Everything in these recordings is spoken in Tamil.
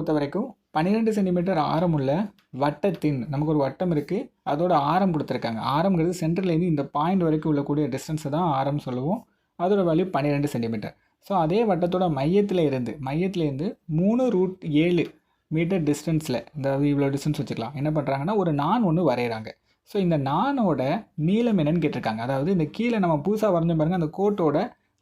பொறுத்த வரைக்கும் 12 சென்டிமீட்டர் ஆரமுள்ள வட்டத்தின் நமக்கு ஒரு வட்டம் இருக்குது, அதோட ஆரம் கொடுத்துருக்காங்க. ஆரம்ங்கிறது சென்டர்லேருந்து இந்த பாயிண்ட் வரைக்கும் உள்ளக்கூடிய டிஸ்டன்ஸை தான் ஆரம் சொல்லுவோம். அதோட வேல்யூ 12 சென்டிமீட்டர். ஸோ அதே வட்டத்தோட மையத்திலேருந்து 3√7 மீட்டர் டிஸ்டன்ஸில் இந்த இவ்வளோ டிஸ்டன்ஸ் வச்சுக்கலாம். என்ன பண்ணுறாங்கன்னா ஒரு நான் ஒன்று வரைகிறாங்க. ஸோ இந்த நானோட நீளம் என்னன்னு கேட்டிருக்காங்க. அதாவது இந்த கீழே நம்ம புதுசாக வரைஞ்ச பாருங்கள், அந்த கோட்டோட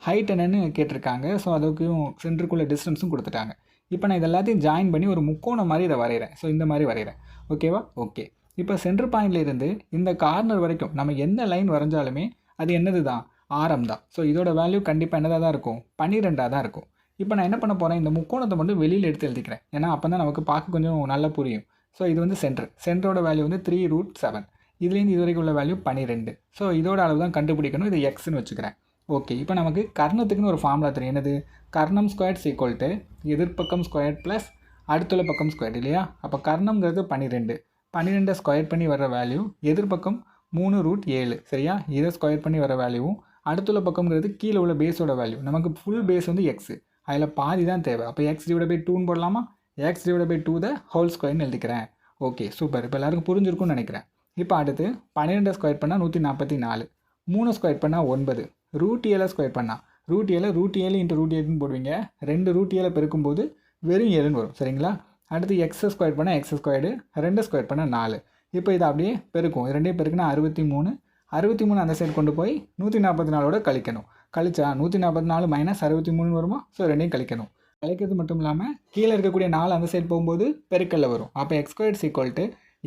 ஹைட் என்னன்னு கேட்டிருக்காங்க. ஸோ அதுக்கும் சென்டருக்குள்ள டிஸ்டன்ஸும் கொடுத்துட்டாங்க. இப்போ நான் இது எல்லாத்தையும் ஜாயின் பண்ணி ஒரு முக்கோணம் மாதிரி இதை வரைகிறேன். ஸோ இந்த மாதிரி வரைகிறேன். ஓகேவா? ஓகே. இப்போ சென்டர் பாயிண்ட்லேருந்து இந்த கார்னர் வரைக்கும் நம்ம எந்த லைன் வரைஞ்சாலுமே அது என்னது தான்? ஆரம் தான். ஸோ இதோட வேல்யூ கண்டிப்பாக என்னதாக தான் இருக்கும்? 12ஆக தான் இருக்கும். இப்போ நான் என்ன பண்ண போகிறேன், இந்த முக்கோணத்தை மட்டும் வெளியில் எடுத்து எழுதிக்கிறேன். ஏன்னா அப்போ தான் நமக்கு பார்க்க கொஞ்சம் நல்லா புரியும். ஸோ இது வந்து சென்டரோட வேல்யூ வந்து 3√7. இதுலேருந்து இது வரைக்கும் உள்ள வேல்யூ 12. ஸோ இதோட அளவு தான் கண்டுபிடிக்கணும். இது எக்ஸ்ன்னு வச்சுக்கிறேன். ஓகே. இப்போ நமக்கு கர்ணத்துக்குன்னு ஒரு ஃபார்முலா தெரியும். என்னது? கர்ணம் ஸ்கொயர்ட் ஈக்குவல் டு எதிர்ப்பக்கம் ஸ்கொயர்ட் ப்ளஸ் அடுத்துள்ள பக்கம் ஸ்கொயர்ட் இல்லையா? அப்போ கர்ணம்ங்கிறது 12. 12 ஸ்கொயர் பண்ணி வர வேல்யூ எதிர்ப்பக்கம் 3√7. சரியா? இதை ஸ்கொயர் பண்ணி வர வேல்யூவும் அடுத்துள்ள பக்கம்ங்கிறது கீழே உள்ள பேஸோட வேல்யூ. நமக்கு ஃபுல் பேஸ் வந்து எக்ஸு, அதில் பாதி தான் தேவை. அப்போ x/2 போடலாமா? x/2 த ஹோல் ஸ்கொயர்னு எழுதிக்கிறேன். Okay, super. இப்போ எல்லாருக்கும் புரிஞ்சிருக்கும்னு நினைக்கிறேன். இப்போ அடுத்து 12 ஸ்கொயர் பண்ணால் 144, 3 ஸ்கொயர் பண்ணால் 9, √7 ஸ்கொயர் பண்ணால் √7 √7 போடுவீங்க. 2√7 பெருக்கும்போது வெறும் 7ன்னு வரும். சரிங்களா? அடுத்து எக்ஸ் ஸ்கொயர் பண்ணால் எக்ஸ் ஸ்கொயர்டு, 2 ஸ்கொயர் பண்ணால் 4. இப்போ இதை அப்படியே பெருக்கும். 2 பெருக்குன்னா 63 அந்த சைடு கொண்டு போய் 144ஓட கழிக்கணும். கழிச்சா 144 - 63 வருமா? ஸோ 2 கழிக்கணும். கழிக்கிறது மட்டும் இல்லாமல் கீழே இருக்கக்கூடிய 4 அந்த சைடு போகும்போது பெருக்கல்ல வரும். அப்போ x² =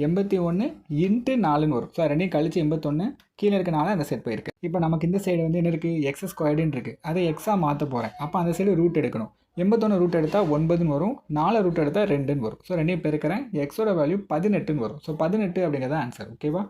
81 × 4ன்னு வரும். ஸோ 2 கழிச்சு 81, கீழே இருக்க 4 அந்த சைடு போயிருக்கு. இப்போ நமக்கு இந்த சைடு வந்து என்ன இருக்குது? x² இருக்குது. அதை எக்ஸாக மாற்ற போகிறேன். அப்போ அந்த சைடு ரூட் எடுக்கணும். 81 ரூட் எடுத்தால் 9ன்னு வரும், 4 ரூட் எடுத்தால் 2ன்னு வரும். ஸோ 2 பெருக்கிறேன். எக்ஸோட வேல்யூ 18ன்னு வரும். ஸோ 18 அப்படிங்கிறத ஆன்சர். ஓகேவா?